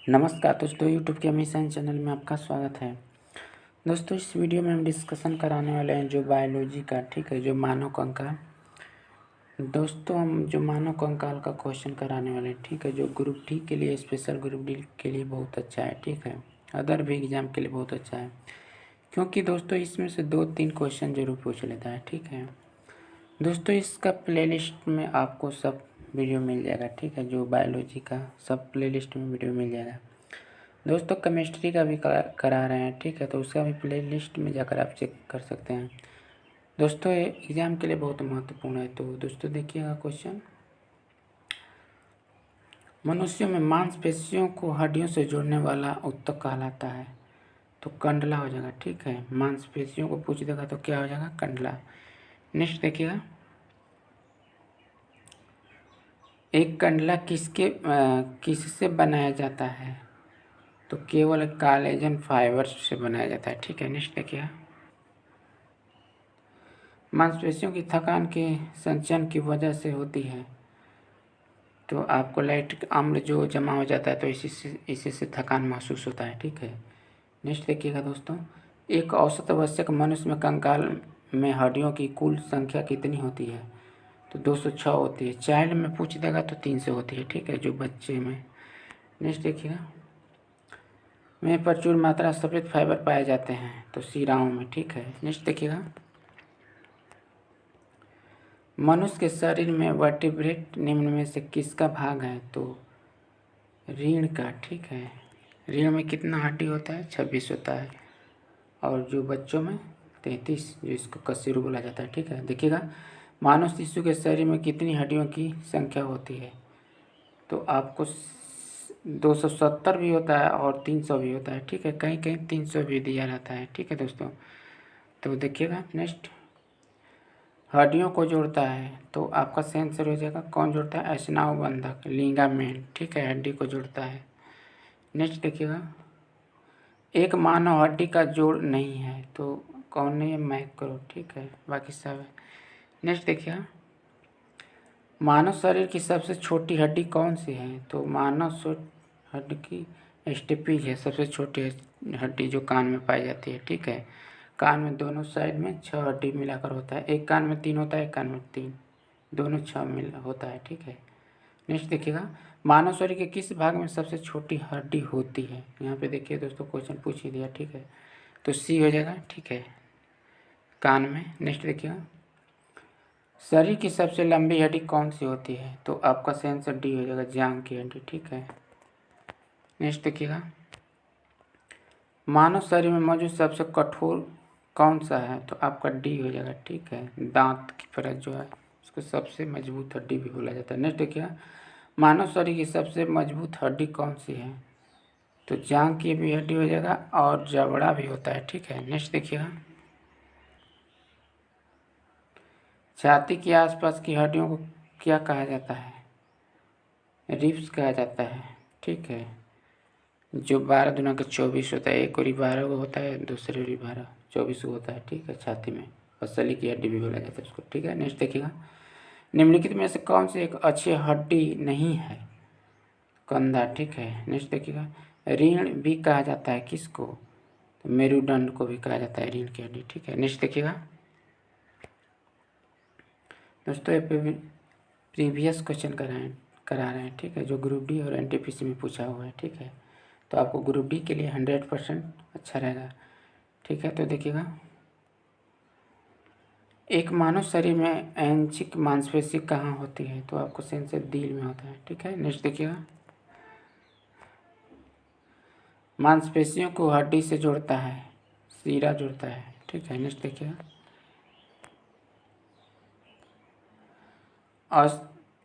नमस्कार दोस्तों, यूट्यूब के मिशन चैनल में आपका स्वागत है। दोस्तों, इस वीडियो में हम डिस्कशन कराने वाले हैं जो बायोलॉजी का, ठीक है, जो मानव कंकाल। दोस्तों, हम जो मानव कंकाल का क्वेश्चन कराने वाले हैं, ठीक है, जो ग्रुप डी के लिए, स्पेशल ग्रुप डी के लिए बहुत अच्छा है, ठीक है, अदर भी एग्जाम के लिए बहुत अच्छा है, क्योंकि दोस्तों इसमें से 2-3 क्वेश्चन जरूर पूछ लेता है, ठीक है। दोस्तों, इसका प्लेलिस्ट में आपको सब वीडियो मिल जाएगा, ठीक है, जो बायोलॉजी का सब प्लेलिस्ट में वीडियो मिल जाएगा। दोस्तों, केमिस्ट्री का भी करा रहे हैं, ठीक है, तो उसका भी प्लेलिस्ट में जाकर आप चेक कर सकते हैं। दोस्तों, ये एग्ज़ाम के लिए बहुत महत्वपूर्ण है। तो दोस्तों देखिएगा क्वेश्चन, मनुष्यों में मांसपेशियों को हड्डियों से जोड़ने वाला ऊतक कहलाता है। तो कंडला हो जाएगा, ठीक है, मांसपेशियों को पूछ देगा तो क्या हो जाएगा, कंडला। नेक्स्ट देखिएगा, एक कंडला किससे बनाया जाता है। तो केवल कोलेजन फाइबर से बनाया जाता है, ठीक है। नेक्स्ट देखिए, मांसपेशियों की थकान के संचयन की वजह से होती है। तो आपको लैक्टिक अम्ल जो जमा हो जाता है तो इसी से थकान महसूस होता है, ठीक है। नेक्स्ट देखिएगा दोस्तों, एक औसत आवश्यक मनुष्य में कंकाल में हड्डियों की कुल संख्या कितनी होती है। तो 206 होती है। चाइल्ड में पूछ देगा तो 300 होती है, ठीक है, जो बच्चे में। नेक्स्ट देखिएगा, में प्रचुर मात्रा सफ़ेद फाइबर पाए जाते हैं। तो शिराओं में, ठीक है। नेक्स्ट देखिएगा, मनुष्य के शरीर में वर्टिब्रेट निम्न में से किसका भाग है। तो रीढ़ का, ठीक है। रीढ़ में कितना हड्डी होता है, 26 होता है, और जो बच्चों में 33, जो इसको कसीरू बोला जाता है, ठीक है। देखिएगा, मानव शिशु के शरीर में कितनी हड्डियों की संख्या होती है। तो आपको 270 भी होता है और 300 भी होता है, ठीक है, कहीं कहीं 300 भी दिया रहता है, ठीक है दोस्तों। तो देखिएगा, नेक्स्ट, हड्डियों को जोड़ता है तो आपका सेंसर हो जाएगा, कौन जोड़ता है, स्नायुबंधक, लिगामेंट, ठीक है, हड्डी को जोड़ता है। नेक्स्ट देखिएगा, एक मानव हड्डी का जोड़ नहीं है तो कौन नहीं है, मैक्रो, ठीक है, बाकी सब है। नेक्स्ट देखिएगा, मानव शरीर की सबसे छोटी हड्डी कौन सी है। तो मानव हड्डी की स्टेपीज है, सबसे छोटी हड्डी जो कान में पाई जाती है, ठीक है। कान में दोनों साइड में 6 हड्डी मिलाकर होता है, एक कान में 3 होता है, एक कान में 3, दोनों 6 मिल होता है, ठीक है। नेक्स्ट देखिएगा, मानव शरीर के किस भाग में सबसे छोटी हड्डी होती है। यहाँ पे देखिए दोस्तों, क्वेश्चन पूछ ही दिया, ठीक है, तो सी हो जाएगा, ठीक है, कान में। नेक्स्ट देखिएगा, शरीर की सबसे लंबी हड्डी कौन सी होती है। तो आपका सेंसर डी हो जाएगा, जांघ की हड्डी, ठीक है। नेक्स्ट देखिएगा, मानव शरीर में मौजूद सबसे कठोर कौन सा है। तो आपका डी हो जाएगा, ठीक है, दांत की परत जो है उसको सबसे मजबूत हड्डी भी बोला जाता है। नेक्स्ट देखिए, मानव शरीर की सबसे मजबूत हड्डी कौन सी है। तो जांघ की भी हड्डी हो जाएगा और जबड़ा भी होता है, ठीक है। नेक्स्ट देखिएगा, छाती के आसपास की हड्डियों को क्या कहा जाता है, रिब्स कहा जाता है, ठीक है, जो 12 दूना का 24 होता है, एक ओरी 12 को होता है, दूसरी ओरी 12, 24 को होता है, ठीक है, छाती में, और सली की हड्डी भी बोला जाता है उसको, ठीक है। नेक्स्ट देखिएगा, निम्नलिखित में से कौन सी एक अच्छी हड्डी नहीं है। कंधा, ठीक है। नेक्स्ट देखिएगा, रीढ़ भी कहा जाता है किसको, तो मेरुदंड को भी कहा जाता है रीढ़ की हड्डी, ठीक है। नेक्स्ट देखिएगा दोस्तों, ये प्रीवियस क्वेश्चन करा रहे हैं, ठीक है, जो ग्रुप डी और एनटीपीसी में पूछा हुआ है, ठीक है, तो आपको ग्रुप डी के लिए 100% अच्छा रहेगा, ठीक है। तो देखिएगा, एक मानव शरीर में ऐच्छिक मांसपेशी कहाँ होती है। तो आपको सेंसर दिल में होता है, ठीक है। नेक्स्ट देखिएगा, मांसपेशियों को हड्डी से जोड़ता है, सीरा जोड़ता है, ठीक है। नेक्स्ट देखिएगा,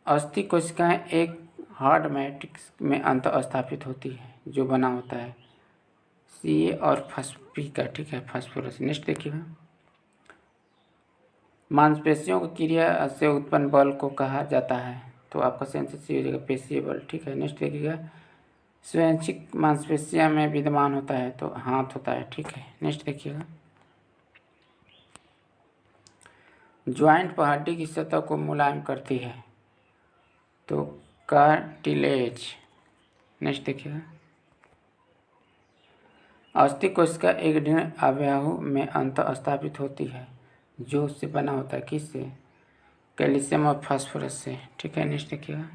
अस्थि कोशिकाएं एक हार्ड मैट्रिक्स में अंत स्थापित होती है जो बना होता है सी और फॉस्फी का, ठीक है, फास्फोरस। नेक्स्ट देखिएगा, मांसपेशियों की क्रिया से उत्पन्न बल को कहा जाता है। तो आपका सेंसर सी हो जाएगा, पेशीय बल, ठीक है। नेक्स्ट देखिएगा, स्वैच्छिक मांसपेशियां में विद्यमान होता है तो हाथ होता है, ठीक है। नेक्स्ट देखिएगा, ज्वाइंट पर हड्डी की सतह को मुलायम करती है तो कार्टिलेज। नेक्स्ट देखिएगा, अस्थि कोशिका एक ऋण अवयव में अंतः स्थापित होती है जो उससे बना होता है, किससे? कैल्शियम और फास्फोरस से। ठीक है, नेक्स्ट देखिएगा।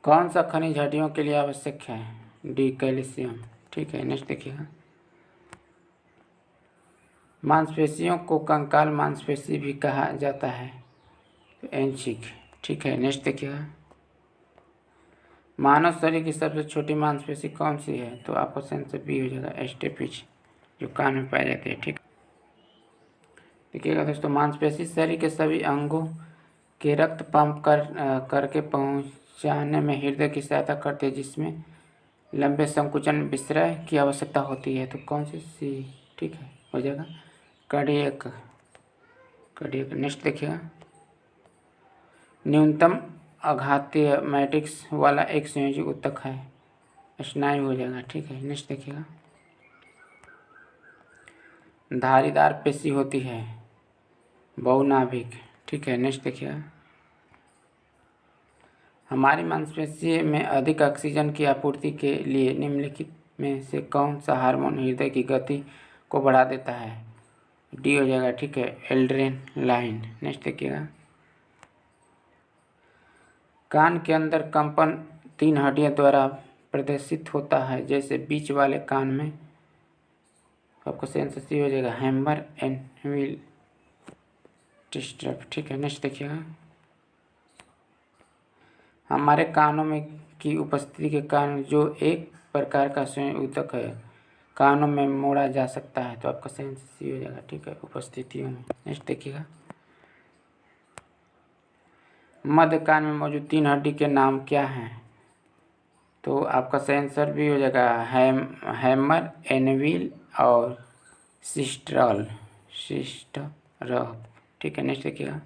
कौन सा खनिज हड्डियों के लिए आवश्यक है? D, calcium. ठीक है, नेक्स्ट देखिएगा। मांसपेशियों को कंकाल मांसपेशी भी कहा जाता है, तो एंशिक। ठीक है, नेक्स्ट देखिएगा। मानव शरीर की सबसे छोटी मांसपेशी कौन सी है? तो आपका आंसर बी हो जाएगा, स्टेपिज, जो कान में पाई जाती है। ठीक, देखिएगा दोस्तों, मांसपेशी शरीर के सभी अंगों के रक्त पंप करके पहुंचाने में हृदय की सहायता करती है, जिसमें लंबे संकुचन विस्रय की आवश्यकता होती है। तो कौन सी? ठीक है, हो जाएगा कार्डियक। नेक्स्ट देखिएगा। न्यूनतम आघातीय मैट्रिक्स वाला एक संयोजी ऊतक है, स्नायु हो जाएगा। ठीक है, नेक्स्ट देखिएगा। धारीदार पेशी होती है, बहुनाभिक। ठीक है, नेक्स्ट देखिएगा। हमारी मांसपेशी में अधिक ऑक्सीजन की आपूर्ति के लिए निम्नलिखित में से कौन सा हार्मोन हृदय की गति को बढ़ा देता है? डी हो जाएगा। ठीक है, एड्रेनालाइन। नेक्स्ट देखिएगा। कान के अंदर कंपन 3 हड्डियों द्वारा प्रदर्शित होता है, जैसे बीच वाले कान में। आपको आंसर सी हो जाएगा, हैम्बर एंड व्हील डिस्टर्ब। ठीक है, नेक्स्ट देखिएगा। हमारे कानों में की उपस्थिति के कारण जो एक प्रकार का संयोजी ऊतक है, कानों में मोड़ा जा सकता है। तो आपका आंसर सी हो जाएगा। ठीक है, उपस्थितियों में। नेक्स्ट देखिएगा। मध्य कान में मौजूद 3 हड्डी के नाम क्या हैं? तो आपका आंसर भी हो जाएगा, हैमर, एनविल और सिस्टरल। ठीक है, नेक्स्ट देखिएगा।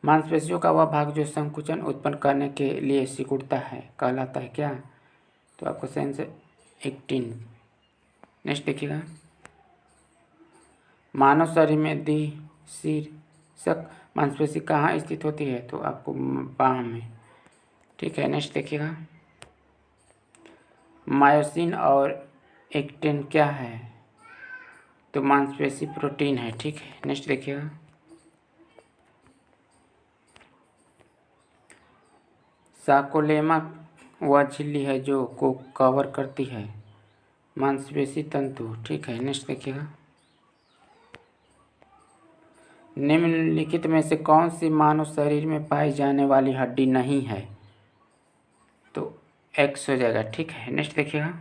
मांसपेशियों का वह भाग जो संकुचन उत्पन्न करने के लिए सिकुड़ता है कहलाता है क्या? तो आपका आंसर एक्टिन। नेक्स्ट देखिएगा। मानव शरीर में द्विशीर्षक मांसपेशी कहाँ स्थित होती है? तो आपको बाह में। ठीक है, नेक्स्ट देखिएगा। मायोसिन और एक्टिन क्या है? तो मांसपेशी प्रोटीन है। ठीक है, नेक्स्ट देखिएगा। सार्कोलेमा वह झिल्ली है जो को कवर करती है मांसपेशी तंतु। ठीक है, नेक्स्ट देखिएगा। निम्नलिखित में से कौन सी मानव शरीर में पाई जाने वाली हड्डी नहीं है? तो एक्स हो जाएगा। ठीक है, नेक्स्ट देखिएगा।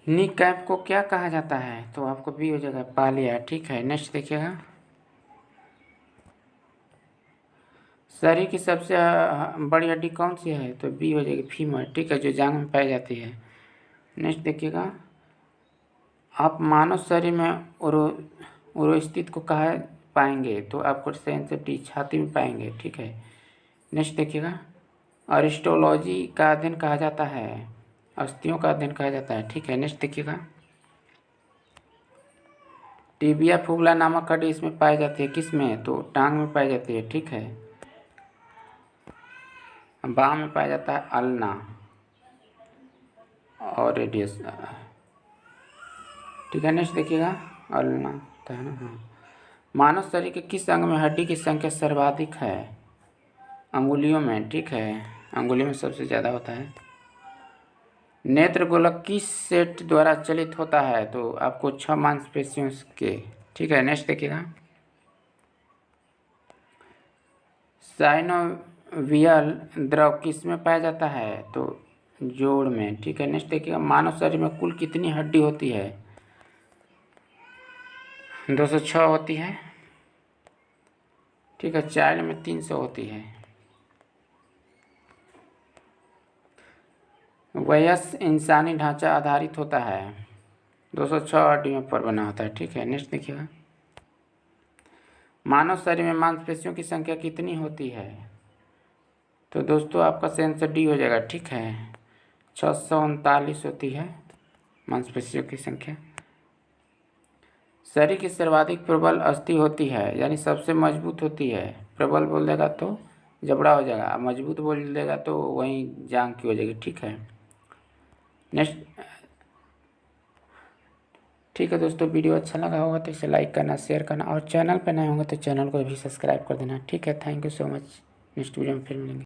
नी कैप को क्या कहा जाता है? तो आपको बी हो जाएगा, पालिया। ठीक है, नेक्स्ट देखिएगा। शरीर की सबसे बड़ी हड्डी कौन सी है? तो बी हो जाएगी, फीमर। ठीक है, जो जांघ में पाई जाती है। नेक्स्ट देखिएगा। आप मानव शरीर में उरोस्थित को कहाँ पाएंगे? तो आपको आंसर डी, छाती में पाएंगे। ठीक है, नेक्स्ट देखिएगा। अरिस्टोलॉजी का अध्ययन कहा जाता है, अस्थियों का अध्ययन कहा जाता है। ठीक है, नेक्स्ट देखिएगा। टिबिया फुबुला नामक हड्डी इसमें पाई जाती है, किस में? तो टांग में पाई जाती है। ठीक है, बाह में पाया जाता है अल्ना और रेडियस। ठीक है, नेक्स्ट देखिएगा। अल्ना है ना, हाँ। मानव शरीर के किस अंग में हड्डी की संख्या सर्वाधिक है? अंगुलियों में। ठीक है, अंगुलियों में सबसे ज़्यादा होता है। नेत्र गोलक किस सेट द्वारा चलित होता है? तो आपको 6 मांसपेशियों के। ठीक है, नेक्स्ट देखिएगा। साइनोवियल द्रव किस में पाया जाता है? तो जोड़ में। ठीक है, नेक्स्ट देखिएगा। मानव शरीर में कुल कितनी हड्डी होती है? 206 होती है। ठीक है, चाइल्ड में 300 होती है। वयस्क इंसानी ढांचा आधारित होता है, 206 हड्डियों पर बना होता है। ठीक है, नेक्स्ट देखिएगा। मानव शरीर में मांसपेशियों की संख्या कितनी होती है? तो दोस्तों आपका आंसर डी हो जाएगा। ठीक है, 639 होती है मांसपेशियों की संख्या। शरीर की सर्वाधिक प्रबल अस्थि होती है, यानी सबसे मजबूत होती है। प्रबल बोल देगा तो जबड़ा हो जाएगा। अब मजबूत बोल देगा तो वहीं जांग की हो जाएगी, ठीक है। नेक्स्ट, ठीक है दोस्तों, वीडियो अच्छा लगा होगा तो इसे लाइक करना, शेयर करना, और चैनल पे नए होंगे तो चैनल को भी सब्सक्राइब कर देना, ठीक है। Thank you so much. Next video में फिर मिलेंगे।